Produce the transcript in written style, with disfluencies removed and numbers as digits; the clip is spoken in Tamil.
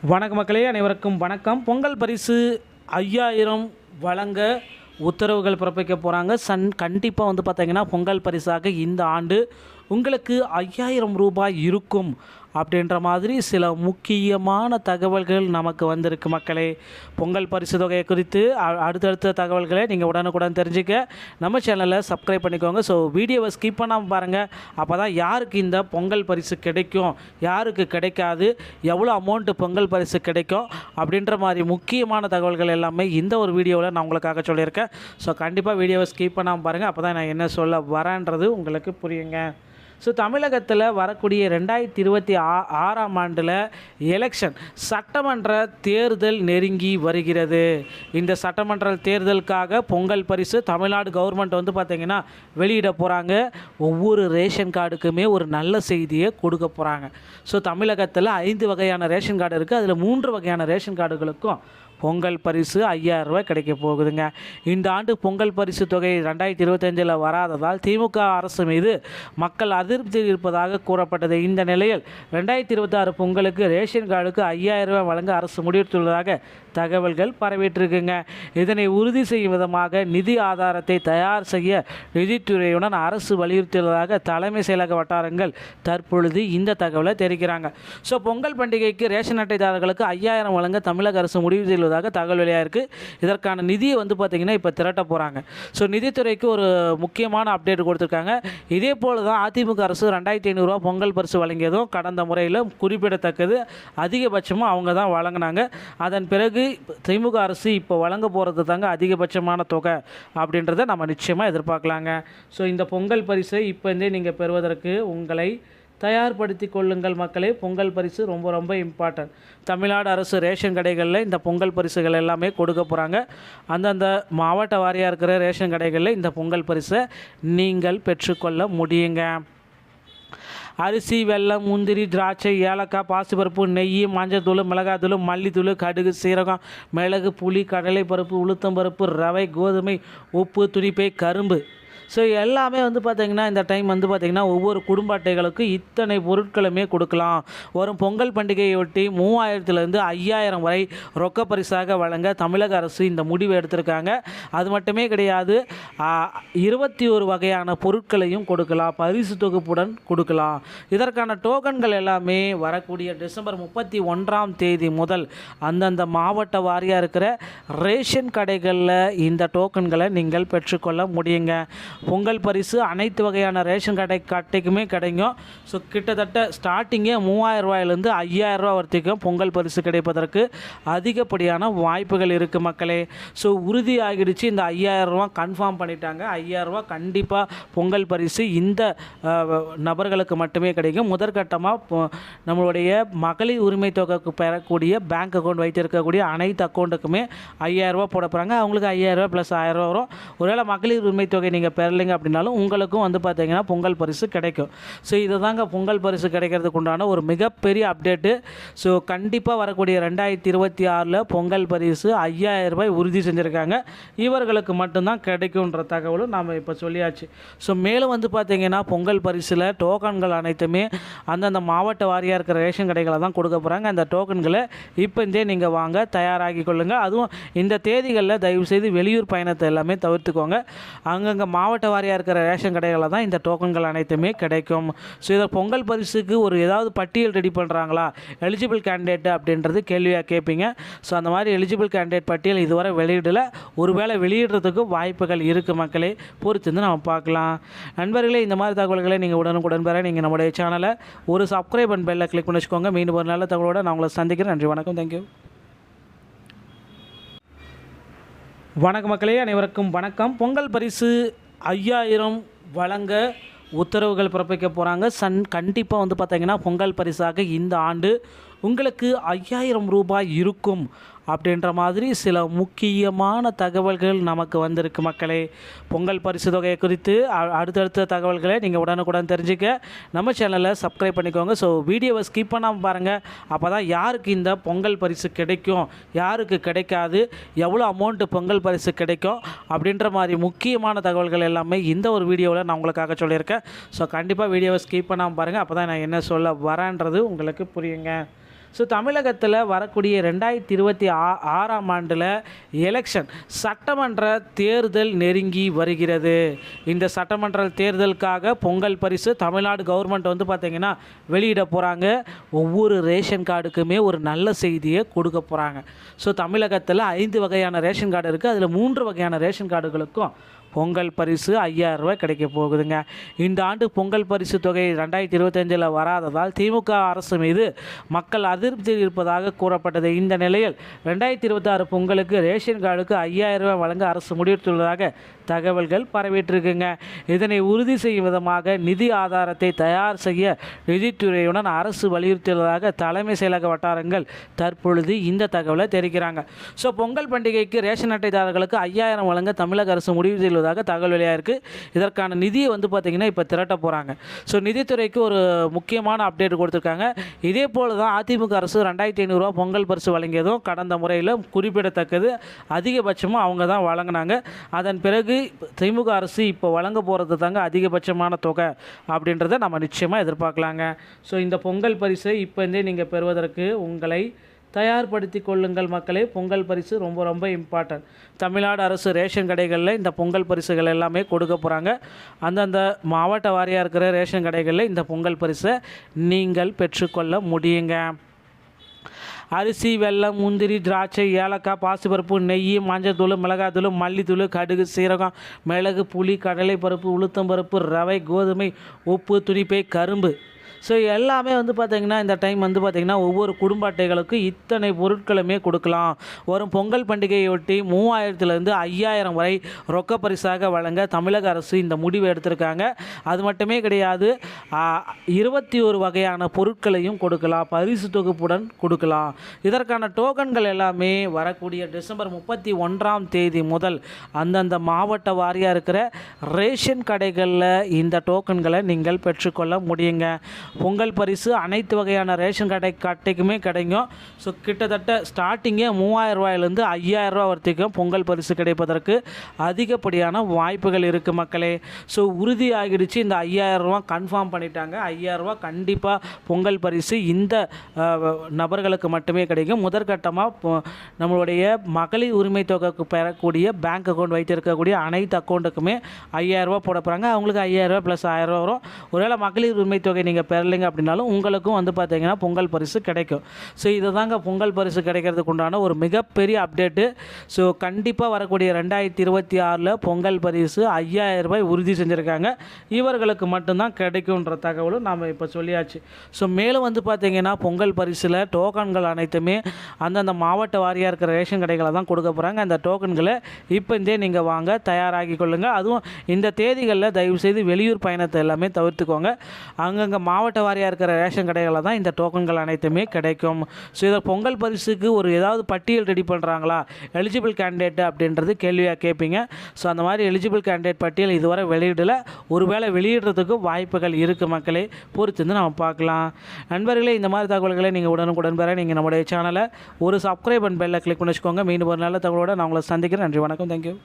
வணக்க மக்களே, அனைவருக்கும் வணக்கம். பொங்கல் பரிசு 5000 வழங்க உத்தரவுகள் பிறப்பிக்க போகிறாங்க. கண்டிப்பாக பார்த்தீங்கன்னா பொங்கல் பரிசாக இந்த ஆண்டு உங்களுக்கு 5000 ரூபாய் இருக்கும் அப்படின்ற மாதிரி சில முக்கியமான தகவல்கள் நமக்கு வந்திருக்கு மக்களே. பொங்கல் பரிசு தொகையை குறித்து அடுத்தடுத்த தகவல்களை நீங்கள் உடனுக்குடன் தெரிஞ்சுக்க நம்ம சேனலை சப்ஸ்கிரைப் பண்ணிக்கோங்க. ஸோ வீடியோவை ஸ்கிப் பண்ணாமல் பாருங்கள். அப்போ தான் யாருக்கு இந்த பொங்கல் பரிசு கிடைக்கும், யாருக்கு கிடைக்காது, எவ்வளோ அமௌண்ட்டு பொங்கல் பரிசு கிடைக்கும் அப்படின்ற மாதிரி முக்கியமான தகவல்கள் எல்லாமே இந்த ஒரு வீடியோவில் நான் உங்களுக்காக சொல்லியிருக்கேன். ஸோ கண்டிப்பாக வீடியோவை ஸ்கிப் பண்ணாமல் பாருங்கள். அப்போ தான் நான் என்ன சொல்ல வரேன்றது உங்களுக்கு புரியுங்க. ஸோ தமிழகத்தில் வரக்கூடிய 2026ஆம் ஆண்டில் எலெக்ஷன் சட்டமன்ற தேர்தல் நெருங்கி வருகிறது. இந்த சட்டமன்ற தேர்தலுக்காக பொங்கல் பரிசு தமிழ்நாடு கவர்மெண்ட் பார்த்திங்கன்னா வெளியிட போகிறாங்க. ஒவ்வொரு ரேஷன் கார்டுக்குமே ஒரு நல்ல செய்தியை கொடுக்க போகிறாங்க. ஸோ தமிழகத்தில் 5 வகையான ரேஷன் கார்டு இருக்குது. அதில் 3 வகையான ரேஷன் கார்டுகளுக்கும் பொங்கல் பரிசு 5000 ரூபாய் கிடைக்க போகுதுங்க. இந்த ஆண்டு பொங்கல் பரிசு தொகை 2025 வராததால் திமுக அரசு மீது மக்கள் அதிருப்தி இருப்பதாக கூறப்பட்டது. இந்த நிலையில் 2026 பொங்கலுக்கு ரேஷன் கார்டுக்கு 5000 ரூபாய் வழங்க அரசு முடிவெடுத்துள்ளதாக தகவல்கள் பரவிட்டிருக்குங்க. இதனை உறுதி செய்யும் விதமாக நிதி ஆதாரத்தை தயார் செய்ய நிதித்துறையுடன் அரசு வலியுறுத்தியுள்ளதாக தலைமை செயலக வட்டாரங்கள் தற்பொழுது இந்த தகவலை தெரிவிக்கிறாங்க. ஸோ பொங்கல் பண்டிகைக்கு ரேஷன் அட்டைதாரர்களுக்கு 5000 வழங்க தமிழக அரசு முடிவு செய்துள்ளதாக தகவல் வெளியாக இருக்குது. இதற்கான நிதியை பார்த்திங்கன்னா இப்போ திரட்ட போகிறாங்க. ஸோ நிதித்துறைக்கு ஒரு முக்கியமான அப்டேட் கொடுத்துருக்காங்க. இதே போல் தான் அதிமுக அரசு 2500 ரூபா பொங்கல் பரிசு வழங்கியதும் கடந்த முறையில் குறிப்பிடத்தக்கது. அதிகபட்சமாக அவங்க தான் வழங்கினாங்க. அதன் பிறகு திமுக அரசு இப்போ வழங்க போகிறது தாங்க அதிகபட்சமான தொகை அப்படின்றத நம்ம நிச்சயமாக எதிர்பார்க்கலாங்க. ஸோ இந்த பொங்கல் பரிசை இப்போந்தே நீங்கள் பெறுவதற்கு உங்களை தயார்படுத்தி கொள்ளுங்கள் மக்களே. பொங்கல் பரிசு ரொம்ப ரொம்ப இம்பார்ட்டன்ட். தமிழ்நாடு அரசு ரேஷன் கடைகளில் இந்த பொங்கல் பரிசுகள் எல்லாமே கொடுக்க போகிறாங்க. அந்தந்த மாவட்ட வாரியாக இருக்கிற ரேஷன் கடைகளில் இந்த பொங்கல் பரிசை நீங்கள் பெற்றுக்கொள்ள முடியுங்க. அரிசி, வெல்லம், முந்திரி, திராட்சை, ஏலக்காய், பாசிப்பருப்பு, நெய், மஞ்சள், மிளகாத்தூள், மல்லித்தூள், கடுகு, சீரகம், மிளகு, புளி, கடலைப்பருப்பு, உளுத்தம்பருப்பு, ரவை, கோதுமை, உப்பு, துணிப்பை, கரும்பு. ஸோ எல்லாமே பார்த்திங்கன்னா இந்த டைம் பார்த்திங்கன்னா ஒவ்வொரு குடும்ப அட்டைகளுக்கு இத்தனை பொருட்களுமே கொடுக்கலாம். வரும் பொங்கல் பண்டிகையொட்டி 3000லேருந்து 5000 வரை ரொக்க பரிசாக வழங்க தமிழக அரசு இந்த முடிவு எடுத்திருக்காங்க. அது மட்டுமே கிடையாது, 21 வகையான பொருட்களையும் கொடுக்கலாம், பரிசு தொகுப்புடன் கொடுக்கலாம். இதற்கான டோக்கன்கள் எல்லாமே வரக்கூடிய டிசம்பர் 31ஆம் தேதி முதல் அந்தந்த மாவட்ட வாரியாக இருக்கிற ரேஷன் கடைகளில் இந்த டோக்கன்களை நீங்கள் பெற்றுக்கொள்ள முடியுங்க. பொங்கல் பரிசு அனைத்து வகையான ரேஷன் கடைக்குமே கிடைக்கும். ஸோ கிட்டத்தட்ட ஸ்டார்டிங்கே 3000 ரூபாயிலேருந்து 5000 ரூபா வரைக்கும் பொங்கல் பரிசு கிடைப்பதற்கு அதிகப்படியான வாய்ப்புகள் இருக்குது மக்களே. ஸோ உறுதியாகிடுச்சு, இந்த 5000 ரூபா கன்ஃபார்ம் பண்ணிட்டாங்க. 5000 ரூபா கண்டிப்பாக பொங்கல் பரிசு இந்த நபர்களுக்கு மட்டுமே கிடைக்கும். முதற்கட்டமாக நம்மளுடைய மகளிர் உரிமை தொகைக்கு பெறக்கூடிய பேங்க் அக்கௌண்ட் வைத்திருக்கக்கூடிய அனைத்து அக்கௌண்ட்டுக்குமே 5000 ரூபா போட போகிறாங்க. அவங்களுக்கு 5000 ரூபா ப்ளஸ் 1000 ரூபா வரும். ஒருவேளை மகளிர் உரிமை தொகை நீங்கள் பெறலைங்க அப்படின்னாலும் உங்களுக்கும் பார்த்தீங்கன்னா பொங்கல் பரிசு கிடைக்கும். ஸோ இது தாங்க பொங்கல் பரிசு கிடைக்கிறதுக்கு உண்டான ஒரு மிகப்பெரிய அப்டேட்டு. ஸோ கண்டிப்பாக வரக்கூடிய 2026 பொங்கல் பரிசு 5000 ரூபாய் உறுதி செஞ்சுருக்காங்க. இவர்களுக்கு மட்டும்தான் கிடைக்குன்ற தகவலும் நாம் இப்போ சொல்லியாச்சு. ஸோ மேலும் பார்த்தீங்கன்னா பொங்கல் பரிசில் டோக்கன்கள் அனைத்துமே அந்தந்த மாவட்ட வாரியாக இருக்கிற ரேஷன் கடைகளை தான் கொடுக்க போகிறாங்க. அந்த டோக்கன்களை இப்போந்தே நீங்கள் வாங்க தயாராகி கொள்ளுங்கள். அதுவும் இந்த தேதிகளில் தயவுசெய்து வெளியூர் பயணத்தை எல்லாமே தவிர்த்துக்கோங்க. அங்கங்கே மாவட்ட வாரியாக இருக்கிற ரேஷன் கடைகளில் தான் இந்த டோக்கன்கள் அனைத்துமே கிடைக்கும். ஸோ இதை பொங்கல் பரிசுக்கு ஒரு ஏதாவது பட்டியல் ரெடி பண்ணுறாங்களா, எலிஜிபிள் கேண்டிடேட் அப்படின்றது கேள்வியாக கேட்பீங்க. ஸோ அந்த மாதிரி எலிஜிபிள் கேண்டிடேட் பட்டியல் இதுவரை வெளியிடலை. ஒருவேளை வெளியிடுறதுக்கு வாய்ப்புகள் இருக்குது மக்களே, பொறுத்து நம்ம பார்க்கலாம். நண்பர்களே, இந்த மாதிரி தகவல்களை நீங்கள் உடனுக்குடன் பெற நீங்கள் நம்முடைய சேனலை ஒரு சப்ஸ்கிரைப் அண்ட் பெல்லை கிளிக் பண்ணி வச்சுக்கோங்க. மீண்டும் ஒரு நல்ல தகவலோடு நான் உங்களை சந்திக்கிறேன். நன்றி, வணக்கம், தேங்க்யூ. வணக்க மக்களே, அனைவருக்கும் வணக்கம். பொங்கல் பரிசு 5000 வழங்க உத்தரவுகள் பிறப்பிக்க போகிறாங்க. கண்டிப்பாக பார்த்திங்கன்னா பொங்கல் பரிசாக இந்த ஆண்டு உங்களுக்கு 5000 ரூபாய் இருக்கும் அப்படின்ற மாதிரி சில முக்கியமான தகவல்கள் நமக்கு வந்திருக்கு மக்களே. பொங்கல் பரிசு தொகையை குறித்து அடுத்தடுத்த தகவல்களை நீங்கள் உடனுக்குடன் தெரிஞ்சுக்க நம்ம சேனலை சப்ஸ்கிரைப் பண்ணிக்கோங்க. ஸோ வீடியோவை ஸ்கிப் பண்ணாமல் பாருங்கள். அப்போ தான் யாருக்கு இந்த பொங்கல் பரிசு கிடைக்கும், யாருக்கு கிடைக்காது, எவ்வளோ அமௌண்ட்டு பொங்கல் பரிசு கிடைக்கும் அப்படின்ற மாதிரி முக்கியமான தகவல்கள் எல்லாமே இந்த ஒரு வீடியோவில் நான் உங்களுக்காக சொல்லியிருக்கேன். ஸோ கண்டிப்பாக வீடியோவை ஸ்கிப் பண்ணாமல் பாருங்கள். அப்போ தான் நான் என்ன சொல்ல வரேன்றது உங்களுக்கு புரியுங்க. ஸோ தமிழகத்தில் வரக்கூடிய 2026ஆம் ஆண்டில் எலெக்ஷன் சட்டமன்ற தேர்தல் நெருங்கி வருகிறது. இந்த சட்டமன்ற தேர்தலுக்காக பொங்கல் பரிசு தமிழ்நாடு கவர்மெண்ட் வந்து பார்த்திங்கன்னா வெளியிட போகிறாங்க. ஒவ்வொரு ரேஷன் கார்டுக்குமே ஒரு நல்ல செய்தியை கொடுக்க போகிறாங்க. ஸோ தமிழகத்தில் 5 வகையான ரேஷன் கார்டு இருக்குது. அதில் 3 வகையான ரேஷன் கார்டுகளுக்கும் பொங்கல் பரிசு 5000 ரூபாய் கிடைக்க போகுதுங்க. இந்த ஆண்டு பொங்கல் பரிசு தொகை 2025 வராததால் திமுக அரசு மீது மக்கள் அதிருப்தி இருப்பதாக கூறப்பட்டது. இந்த நிலையில் 2026 பொங்கலுக்கு ரேஷன் கார்டுக்கு 5000 ரூபாய் வழங்க அரசு முடிவெடுத்துள்ளதாக தகவல்கள் பரவிட்டிருக்குங்க. இதனை உறுதி செய்யும் விதமாக நிதி ஆதாரத்தை தயார் செய்ய நிதித்துறையுடன் அரசு வலியுறுத்தியுள்ளதாக தலைமை செயலக வட்டாரங்கள் தற்பொழுது இந்த தகவலை தெரிவிக்கிறாங்க. ஸோ பொங்கல் பண்டிகைக்கு ரேஷன் அட்டைதாரர்களுக்கு 5000 வழங்க தமிழக அரசு முடிவு செய்துள்ளதாக தகவல் வெளியாக இருக்குது. இதற்கான நிதியை வந்து பார்த்திங்கன்னா இப்போ திரட்ட போகிறாங்க. ஸோ நிதித்துறைக்கு ஒரு முக்கியமான அப்டேட் கொடுத்துருக்காங்க. இதே போல் தான் அதிமுக அரசு 2500 ரூபா பொங்கல் பரிசு வழங்கியதும் கடந்த முறையில் குறிப்பிடத்தக்கது. அதிகபட்சமாக அவங்க தான் வழங்கினாங்க. அதன் பிறகு திமுக அரசு இப்போ வழங்க போகிறது தாங்க அதிகபட்சமான தொகை அப்படின்றத நம்ம நிச்சயமாக எதிர்பார்க்கலாங்க. ஸோ இந்த பொங்கல் பரிசை இப்போந்தே நீங்கள் பெறுவதற்கு உங்களை தயார்படுத்தி கொள்ளுங்கள் மக்களே. பொங்கல் பரிசு ரொம்ப ரொம்ப இம்பார்ட்டன்ட். தமிழ்நாடு அரசு ரேஷன் கடைகளில் இந்த பொங்கல் பரிசுகள் எல்லாமே கொடுக்க போகிறாங்க. அந்தந்த மாவட்ட வாரியாக இருக்கிற ரேஷன் கடைகளில் இந்த பொங்கல் பரிசை நீங்கள் பெற்றுக்கொள்ள முடியுங்க. அரிசி, வெல்லம், முந்திரி, திராட்சை, ஏலக்காய், பாசிப்பருப்பு, நெய், மஞ்சள்தூள், மிளகாத்தூள், மல்லித்தூள், கடுகு, சீரகம், மிளகு, புளி, கடலைப்பருப்பு, உளுத்தம்பருப்பு, ரவை, கோதுமை, உப்பு, துணிப்பை, கரும்பு. ஸோ எல்லாமே வந்து பார்த்திங்கன்னா இந்த டைம் வந்து பார்த்திங்கன்னா ஒவ்வொரு குடும்ப அட்டைகளுக்கு இத்தனை பொருட்களுமே கொடுக்கலாம். வரும் பொங்கல் பண்டிகையொட்டி 3000லேருந்து 5000 வரை ரொக்க பரிசாக வழங்க தமிழக அரசு இந்த முடிவு எடுத்திருக்காங்க. அது மட்டுமே கிடையாது, 21 வகையான பொருட்களையும் கொடுக்கலாம், பரிசு தொகுப்புடன் கொடுக்கலாம். இதற்கான டோக்கன்கள் எல்லாமே வரக்கூடிய டிசம்பர் 31ஆம் தேதி முதல் அந்தந்த மாவட்ட வாரியாக இருக்கிற ரேஷன் கடைகளில் இந்த டோக்கன்களை நீங்கள் பெற்றுக்கொள்ள முடியுங்க. பொங்கல் பரிசு அனைத்து வகையான ரேஷன் கடைக்குமே கிடைக்கும். ஸோ கிட்டத்தட்ட ஸ்டார்டிங்கே 3000 ரூபாயிலேருந்து 5000 ரூபா வரைக்கும் பொங்கல் பரிசு கிடைப்பதற்கு அதிகப்படியான வாய்ப்புகள் இருக்குது மக்களே. ஸோ உறுதியாகிடுச்சு, இந்த 5000 ரூபா கன்ஃபார்ம் பண்ணிட்டாங்க. 5000 ரூபா கண்டிப்பாக பொங்கல் பரிசு இந்த நபர்களுக்கு மட்டுமே கிடைக்கும். முதற்கட்டமாக நம்மளுடைய மகளிர் உரிமை தொகைக்கு பெறக்கூடிய பேங்க் அக்கௌண்ட் வைத்திருக்கக்கூடிய அனைத்து அக்கௌண்ட்டுக்குமே 5000 ரூபா போட போகிறாங்க. அவங்களுக்கு 5000 ரூபா ப்ளஸ் 1000 ரூபா வரும். ஒருவேளை மகளிர் உரிமை தொகை நீங்கள் பெறலைங்க அப்படின்னாலும் உங்களுக்கும் வந்து பார்த்தீங்கன்னா பொங்கல் பரிசு கிடைக்கும். ஸோ இது தாங்க பொங்கல் பரிசு கிடைக்கிறதுக்கு உண்டான ஒரு மிகப்பெரிய அப்டேட்டு. ஸோ கண்டிப்பாக வரக்கூடிய 2026 பொங்கல் பரிசு 5000 ரூபாய் உறுதி செஞ்சுருக்காங்க. இவர்களுக்கு மட்டும்தான் கிடைக்கும்ன்ற தகவலும் நாம் இப்போ சொல்லியாச்சு. ஸோ மேலும் வந்து பார்த்திங்கன்னா பொங்கல் பரிசில் டோக்கன்கள் அனைத்துமே அந்தந்த மாவட்ட வாரியாக இருக்கிற ரேஷன் கடைகளை தான் கொடுக்க போகிறாங்க. அந்த டோக்கன்களை இப்போ இருந்தே நீங்கள் வாங்க தயாராகி கொள்ளுங்கள். அதுவும் இந்த தேதிகளில் தயவுசெய்து வெளியூர் பயணத்தை எல்லாமே தவிர்த்துக்கோங்க. அங்கங்கே மாவட்ட வாரியாக இருக்கிற ரேஷன் கடைகளில் தான் இந்த டோக்கன்கள் அனைத்துமே கிடைக்கும். ஸோ இதை பொங்கல் பரிசுக்கு ஒரு ஏதாவது பட்டியல் ரெடி பண்ணுறாங்களா எலிஜிபிள் கேண்டிடேட் அப்படின்றது கேள்வியாக கேட்பீங்க. ஸோ அந்த மாதிரி எலிஜிபிள் கேண்டிடேட் பட்டியல் இதுவரை வெளியிடலை. ஒருவேளை வெளியிடுறதுக்கு வாய்ப்புகள் இருக்குது மக்களே, பொறுத்து நம்ம பார்க்கலாம். நண்பர்களே, இந்த மாதிரி தகவல்களை நீங்கள் உடனுக்குடன் பெற நீங்கள் நம்முடைய சேனலை ஒரு சப்ஸ்கிரைப் அண்ட் பெல்லை கிளிக் பண்ணி வச்சுக்கோங்க. மீண்டும் ஒரு நல்ல தகவலோடு நான் உங்களை சந்திக்கிறேன். நன்றி, வணக்கம், தேங்க்யூ.